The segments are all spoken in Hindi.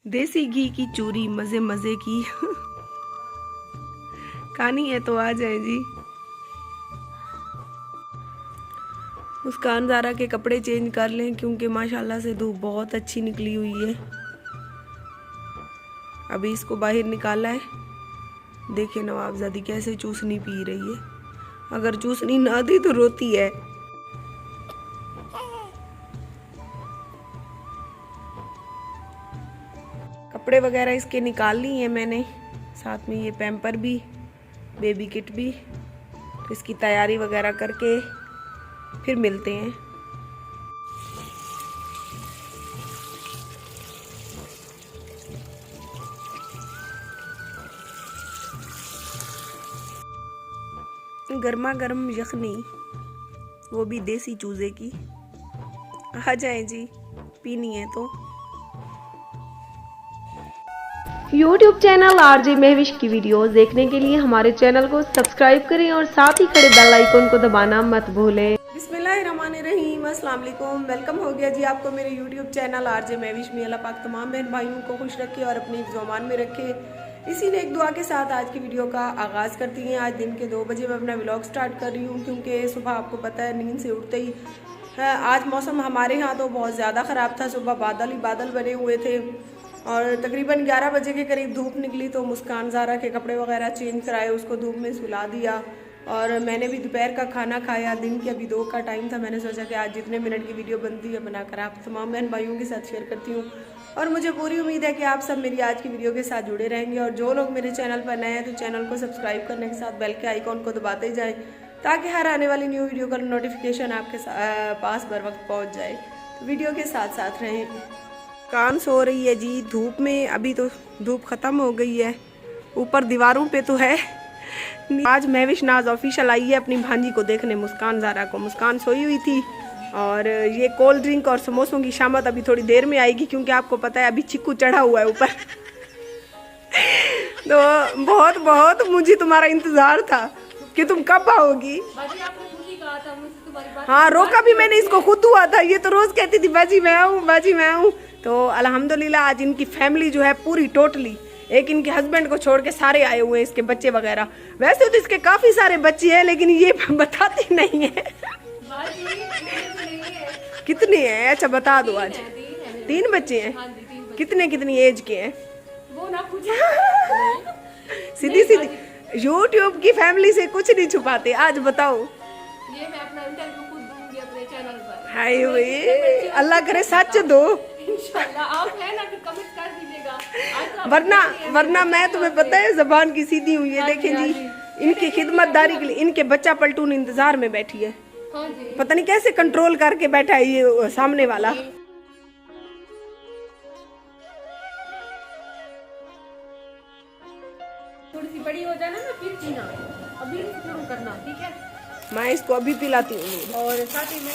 देसी घी की चूरी मजे मजे की खानी है तो आ जाए जी। मुस्कान ज़ारा के कपड़े चेंज कर लें क्योंकि माशाल्लाह से धूप बहुत अच्छी निकली हुई है। अभी इसको बाहर निकाला है। देखिए नवाबजादी कैसे चूसनी पी रही है। अगर चूसनी ना दी तो रोती है। कपड़े वगैरह इसके निकाल लिए हैं मैंने, साथ में ये पैम्पर भी, बेबी किट भी। तो इसकी तैयारी वगैरह करके फिर मिलते हैं। गर्मा गर्म यखनी, वो भी देसी चूजे की। आ जाए जी, पीनी है तो। YouTube चैनल आरजे महविश की वीडियोस देखने के लिए हमारे चैनल को सब्सक्राइब करें और साथ ही खड़े बेल आइकन को दबाना मत भूलें। बिस्मिल्लाहिर्रहमानिर्रहीम, अस्सलाम वालेकुम। वेलकम हो गया जी आपको मेरे YouTube चैनल आरजे महविश में। अल्लाह पाक तमाम बहन भाइयों को खुश रखे और अपनी ज़ुबान में रखे। इसी ने एक दुआ के साथ आज की वीडियो का आगाज़ करती हैं। आज दिन के 2 बजे मैं अपना व्लॉग स्टार्ट कर रही हूँ क्योंकि सुबह आपको पता है नींद से उठते ही आज मौसम हमारे यहाँ तो बहुत ज़्यादा ख़राब था। सुबह बादल ही बादल बने हुए थे और तकरीबन 11 बजे के करीब धूप निकली। तो मुस्कान ज़ारा के कपड़े वगैरह चेंज कराए, उसको धूप में सुला दिया और मैंने भी दोपहर का खाना खाया। दिन के अभी 2 का टाइम था। मैंने सोचा कि आज जितने मिनट की वीडियो बनती है बनाकर आप तमाम बहन भाइयों के साथ शेयर करती हूँ और मुझे पूरी उम्मीद है कि आप सब मेरी आज की वीडियो के साथ जुड़े रहेंगे। और जो लोग मेरे चैनल पर नए हैं तो चैनल को सब्सक्राइब करने के साथ बेल के आइकॉन को दबाते जाएँ ताकि हर आने वाली न्यू वीडियो का नोटिफिकेशन आपके पास बर वक्त पहुँच जाए। तो वीडियो के साथ साथ रहें। कान सो रही है जी धूप में। अभी तो धूप ख़त्म हो गई है, ऊपर दीवारों पे तो है। आज महविश नाज ऑफिशियल आई है अपनी भांजी को देखने, मुस्कान ज़ारा को। मुस्कान सोई हुई थी और ये कोल्ड ड्रिंक और समोसों की शामत अभी थोड़ी देर में आएगी क्योंकि आपको पता है अभी चिक्कू चढ़ा हुआ है ऊपर। तो बहुत बहुत मुझे तुम्हारा इंतज़ार था कि तुम कब आओगी। हाँ, रोका भी मैंने इसको खुद हुआ था। ये तो रोज़ कहती थी बाजी मैं आऊँ, बाजी मैं आऊँ। तो अल्हम्दुलिल्लाह आज इनकी फैमिली जो है पूरी टोटली, एक इनके हस्बैंड को छोड़ के सारे आए हुए हैं, इसके बच्चे वगैरह। वैसे तो इसके काफ़ी सारे बच्चे हैं लेकिन ये बताती नहीं है। कितने हैं? अच्छा बता दो। आज 3 बच्चे हैं। कितने कितनी एज के हैं? वो ना पूछो। सीधी सीधी YouTube की फैमिली से कुछ नहीं छुपाते। आज बताओ। ये मैं अपना इंटरव्यू खुद दूंगी अपने चैनल पर। हाय वे, अल्लाह करे सच दो इंशाल्लाह। आप है ना, फिर कमेंट कर दीजिएगा। वरना मैं तुम्हें पता है जबान की सीधी हुई है। देखें जी, इनकी खिदमतदारी के लिए इनके बच्चा पलटून इंतजार में बैठी है। हाँ जी। पता नहीं कैसे कंट्रोल करके बैठा है ये सामने वाला। थोड़ी सी बड़ी हो जाए ना फिर पीना, अभी शुरू करना, ठीक है? मैं इसको अभी पिलाती हूँ। और साथ ही में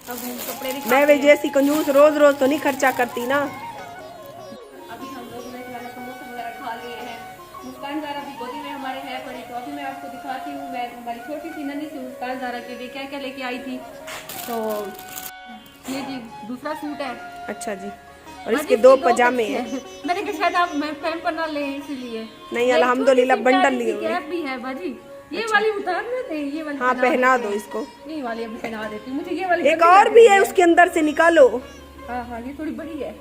अब हम कपड़े मैं वे जैसी कंजूस रोज रोज तो नहीं खर्चा करती ना। अभी हम लोग ने समोसे वगैरह खा लिए हैं। मुस्कान ज़ारा भी गोदी में हमारे है पड़ी। तो अभी मैं आपको दिखाती हूँ। मैं हमारी छोटी सी नन्ही सी मुस्कान ज़ारा के लिए क्या क्या लेके आई थी। तो ये जी दूसरा सूट है। अच्छा जी, और इसके 2 पजामे हैं। मैंने कहा शायद आप मैं पैंट पर ना ले इसीलिए। नहीं, अल्हम्दुलिल्लाह बंडल लिए हुए। कैप भी है बाजी। ये वाली उतार देते हैं, ये वाली हाँ पहना दो इसको। नहीं वाली अब पहना देती हूँ। मुझे ये वाली एक और भी है उसके अंदर से निकालो। हाँ हाँ, ये थोड़ी बड़ी है,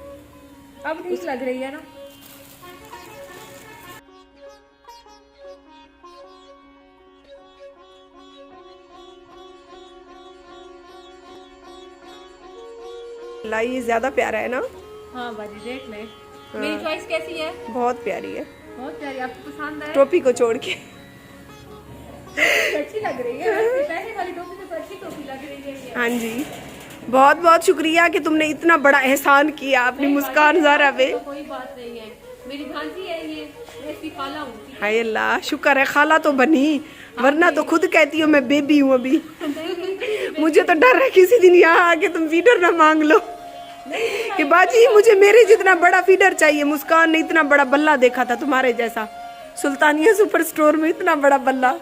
अब ठीक लग रही है ना। ये ज्यादा प्यारा है ना। हाँ बाजी देख ले। मेरी चॉइस कैसी है? बहुत प्यारी है, बहुत प्यारी। आपको पसंद है? टोपी को छोड़ के अच्छी लग रही है। पहले वाली टोपी से अच्छी टोपी लग रही है ये। हाँ जी, बहुत बहुत शुक्रिया कि तुमने इतना बड़ा एहसान किया अपनी मुस्कान ज़ारा पे। तो कोई बात नहीं है, मेरी भांजी है ये, मैं इसकी खाला हूँ। हाय अल्लाह, शुक्र है खाला तो बनी, वरना तो खुद कहती हो मैं बेबी हूँ अभी। मुझे तो डर है किसी दिन यहाँ आके तुम फीडर ना मांग लो कि बाजी मुझे मेरे जितना बड़ा फीडर चाहिए। मुस्कान ने इतना बड़ा बल्ला देखा था तुम्हारे जैसा सुल्तानिया सुपर स्टोर में, इतना बड़ा बल्ला।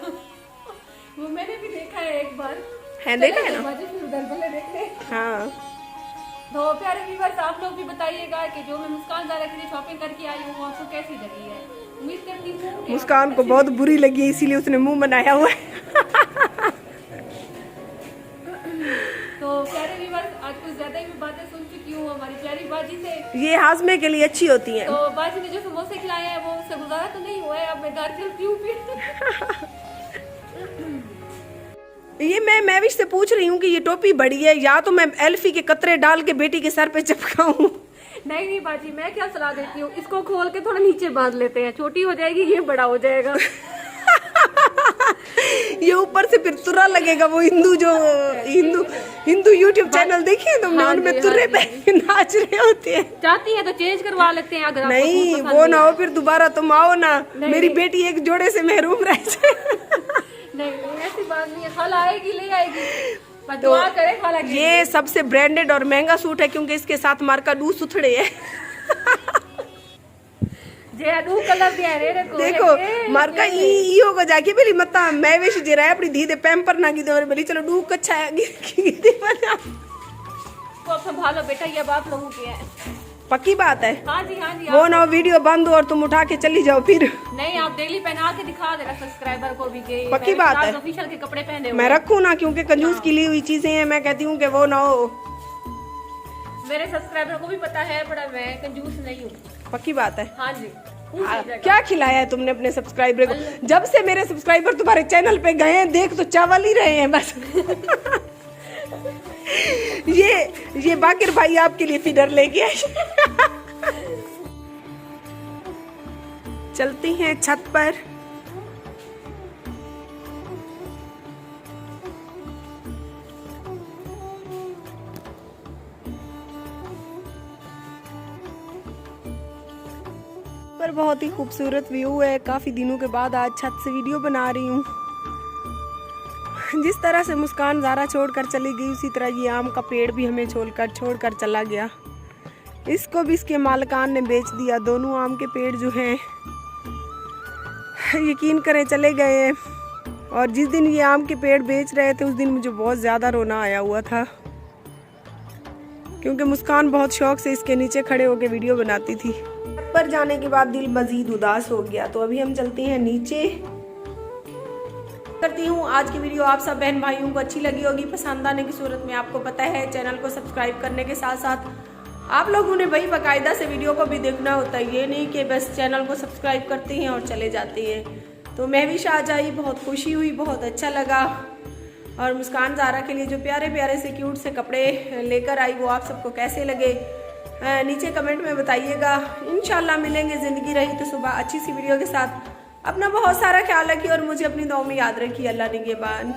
वो मैंने भी देखा है एक बार। है देखा है ना? बाजी फिर उधर बल्ले देख ले। हाँ तो प्यारे व्यूअर्स, आप लोग भी बताइएगा कि जो मैं मुस्कान ज़ारा के लिए शॉपिंग करके आई हूँ वो आपको कैसी लगी है। उम्मीद करती हूँ मुस्कान को बहुत बुरी लगी है, इसीलिए उसने मुंह बनाया हुआ है। तो प्यारे व्यूअर्स, आज कुछ ज्यादा ही मैं बातें सुन चुकी हूँ हमारी प्यारी बाजी से। ये हाजमे के लिए अच्छी होती हैं। तो बाजी ने जो समोसे खिलाए हैं वो उससे गुजारा तो नहीं हुआ है, अब मैं घर चलती हूँ फिर। ये मैं मैविश से पूछ रही हूँ कि ये टोपी बड़ी है, या तो मैं एल्फी के कतरे डाल के बेटी के सर पे चिपकाऊं। नहीं बाजी, मैं क्या सलाह देती हूँ, इसको खोल के थोड़ा नीचे बांध लेते हैं, छोटी हो जाएगी, ये बड़ा हो जाएगा। ये ऊपर से फिर तुर्रा लगेगा। वो हिंदू यूट्यूब चैनल देखिए तुमने, उनमें तुर्रे पे नाच रहे होते हैं। चाहती है तो चेंज करवा लेते हैं अगर नहीं वो ना हो, फिर दोबारा तुम आओ ना, मेरी बेटी एक जोड़े से महरूम रह जाए। नहीं ऐसी बात नहीं है, खाला आएगी ले आएगी, बस दुआ करे खाला के। ये सबसे ब्रांडेड और महंगा सूट है क्योंकि इसके साथ मार्का डू सुथड़े है। कलर दिया रे को देखो मार्का ई होगा जाके बेली मता मैं वेश जे रहा अपनी धी दे पैम्पर ना की दे बेली चलो डू कच्छा है को संभालो बेटा, ये बात लोगों की है। पक्की बात है। हाँ जी हाँ जी। वो ना वीडियो बंद हो और तुम उठा के चली जाओ फिर। नहीं, आप डेली पहना के दिखा देना सब्सक्राइबर को भी कि पक्की बात है। ऑफिशियल के कपड़े पहने मैं रखूँ ना, क्योंकि कंजूस की ली हुई चीजें हैं, मैं कहती हूँ कि वो ना हो। मेरे सब्सक्राइबर को भी पता है, बड़ा मैं कंजूस नहीं हूँ। पक्की बात है। हाँ जी। क्या खिलाया है तुमने अपने सब्सक्राइबर को? जब से मेरे सब्सक्राइबर तुम्हारे चैनल पे गए हैं देख तो चावल ही रहे हैं बस। ये बाकिर भाई आपके लिए फीडर लेके आए। चलती हैं छत पर। पर बहुत ही खूबसूरत व्यू है। काफी दिनों के बाद आज छत से वीडियो बना रही हूँ। जिस तरह से मुस्कान ज़ारा छोड़कर चली गई, उसी तरह ये आम का पेड़ भी हमें छोड़कर चला गया। इसको भी इसके मालिकान ने बेच दिया। दोनों आम के पेड़ जो हैं यकीन करें चले गए हैं। और जिस दिन ये आम के पेड़ बेच रहे थे उस दिन मुझे बहुत ज़्यादा रोना आया हुआ था, क्योंकि मुस्कान बहुत शौक से इसके नीचे खड़े होकर वीडियो बनाती थी। पर जाने के बाद दिल मजीद उदास हो गया। तो अभी हम चलते हैं नीचे। करती हूँ आज की वीडियो आप सब बहन भाइयों को अच्छी लगी होगी। पसंद आने की सूरत में आपको पता है चैनल को सब्सक्राइब करने के साथ साथ आप लोगों ने भाई बाकायदा से वीडियो को भी देखना होता है। ये नहीं कि बस चैनल को सब्सक्राइब करते हैं और चले जाते हैं। तो मैं भी आज आई, बहुत खुशी हुई, बहुत अच्छा लगा। और मुस्कान ज़ारा के लिए जो प्यारे प्यारे से क्यूट से कपड़े लेकर आई वो आप सबको कैसे लगे नीचे कमेंट में बताइएगा। इंशाल्लाह मिलेंगे, ज़िंदगी रही तो सुबह अच्छी सी वीडियो के साथ। अपना बहुत सारा ख्याल रखिए और मुझे अपनी दुआ में याद रखिए। अल्लाह निगहबान।